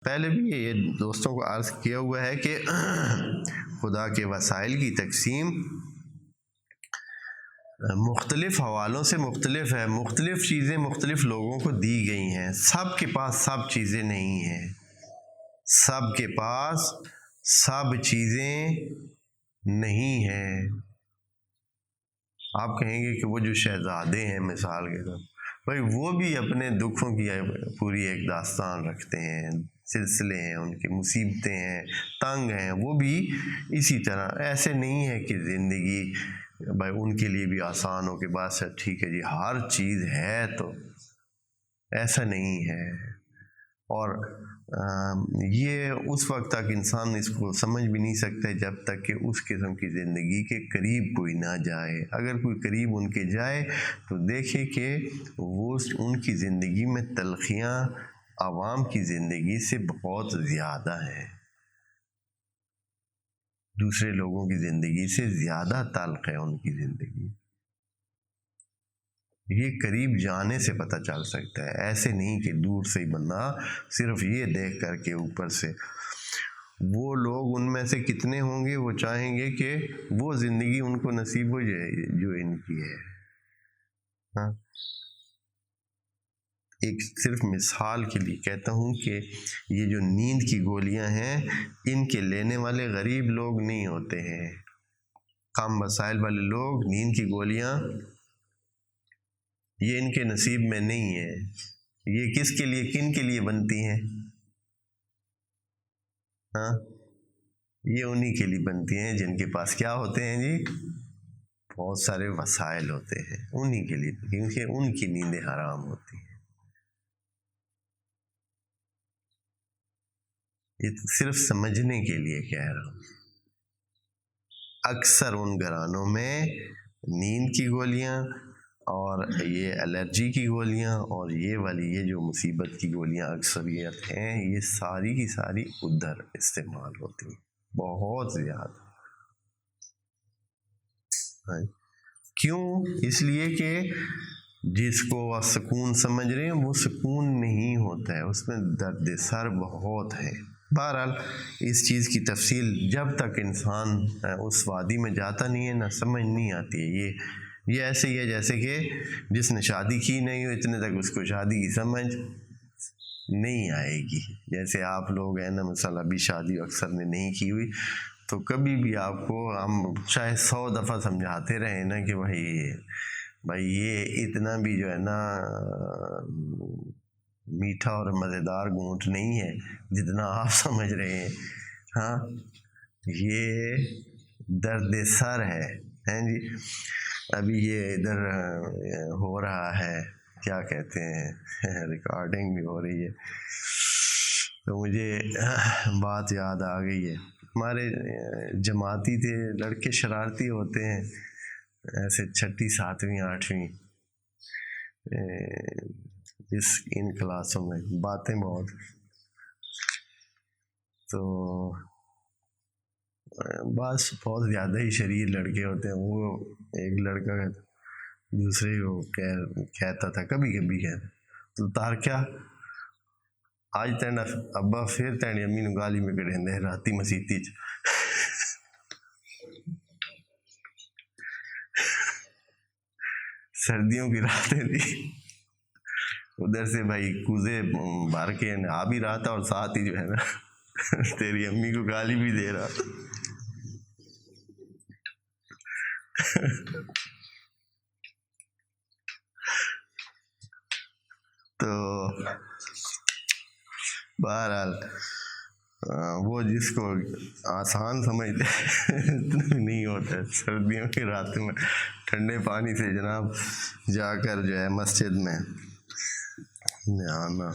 پہلے بھی یہ دوستوں کو عرض کیا ہوا ہے کہ خدا کے وسائل کی تقسیم مختلف حوالوں سے مختلف ہے، مختلف چیزیں مختلف لوگوں کو دی گئی ہیں، سب کے پاس سب چیزیں نہیں ہیں، سب کے پاس سب چیزیں نہیں ہیں۔ آپ کہیں گے کہ وہ جو شہزادے ہیں مثال کے طور بھائی وہ بھی اپنے دکھوں کی پوری ایک داستان رکھتے ہیں، سلسلے ہیں، ان کی مصیبتیں ہیں، تنگ ہیں، وہ بھی اسی طرح۔ ایسے نہیں ہے کہ زندگی بھائی ان کے لیے بھی آسان ہو کہ بس ٹھیک ہے جی ہر چیز ہے، تو ایسا نہیں ہے۔ اور یہ اس وقت تک انسان اس کو سمجھ بھی نہیں سکتا جب تک کہ اس قسم کی زندگی کے قریب کوئی نہ جائے۔ اگر کوئی قریب ان کے جائے تو دیکھے کہ وہ ان کی زندگی میں تلخیاں عوام کی زندگی سے بہت زیادہ ہیں، دوسرے لوگوں کی زندگی سے زیادہ تلخ ہے ان کی زندگی۔ یہ قریب جانے سے پتہ چل سکتا ہے، ایسے نہیں کہ دور سے ہی بندہ صرف یہ دیکھ کر کے اوپر سے۔ وہ لوگ ان میں سے کتنے ہوں گے وہ چاہیں گے کہ وہ زندگی ان کو نصیب ہو جائے جو ان کی ہے۔ ہاں، ایک صرف مثال کے لیے کہتا ہوں کہ یہ جو نیند کی گولیاں ہیں ان کے لینے والے غریب لوگ نہیں ہوتے ہیں، کم وسائل والے لوگ۔ نیند کی گولیاں یہ ان کے نصیب میں نہیں ہے۔ یہ کس کے لیے، کن کے لیے بنتی ہیں؟ ہاں، یہ انہی کے لیے بنتی ہیں جن کے پاس کیا ہوتے ہیں جی؟ بہت سارے وسائل ہوتے ہیں، انہی کے لیے، کیونکہ ان کی نیندیں حرام ہوتی ہیں۔ یہ صرف سمجھنے کے لیے کہہ رہا ہوں۔ اکثر ان گھرانوں میں نیند کی گولیاں اور یہ الرجی کی گولیاں اور یہ والی یہ جو مصیبت کی گولیاں اکثریت ہیں، یہ ساری کی ساری ادھر استعمال ہوتی ہیں، بہت زیادہ۔ کیوں؟ اس لیے کہ جس کو وہ سکون سمجھ رہے ہیں وہ سکون نہیں ہوتا ہے، اس میں درد سر بہت ہے۔ بہرحال اس چیز کی تفصیل جب تک انسان اس وادی میں جاتا نہیں ہے نہ سمجھ نہیں آتی ہے۔ یہ ایسے ہی ہے جیسے کہ جس نے شادی کی نہیں ہو اتنے تک اس کو شادی کی سمجھ نہیں آئے گی۔ جیسے آپ لوگ ہیں نا، مثلا ابھی شادی اکثر نے نہیں کی ہوئی تو کبھی بھی آپ کو ہم چاہے 100 دفعہ سمجھاتے رہیں نا کہ بھائی یہ اتنا بھی جو ہے نا میٹھا اور مزیدار گونٹ نہیں ہے جتنا آپ سمجھ رہے ہیں۔ ہاں، یہ درد سر ہے جی۔ ابھی یہ ادھر ہو رہا ہے، کیا کہتے ہیں، ریکارڈنگ بھی ہو رہی ہے، تو مجھے بات یاد آ گئی ہے۔ ہمارے جماعتی تھے لڑکے، شرارتی ہوتے ہیں ایسے 6، 7، 8ویں ان کلاسوں میں باتیں بہت، تو بس بہت زیادہ ہی شریر لڑکے ہوتے ہیں۔ وہ ایک لڑکا دوسرے کو کہتا تھا، کبھی کبھی کہتا تو تار کیا آج تینڈا ابا پھر تینڈی امی نو گالی میں کڑیں دے راتی مسیتی سردیوں کی راتیں تھی، ادھر سے بھائی کوزے بھر کے آ بھی رہا تھا اور ساتھ ہی جو ہے نا تیری امی کو گالی بھی دے رہا۔ تو بہرحال وہ جس کو آسان سمجھتے اتنا بھی نہیں ہوتا ہے۔ سردیوں کی راتوں میں ٹھنڈے پانی سے جناب جا کر جو ہے مسجد میں نہانا۔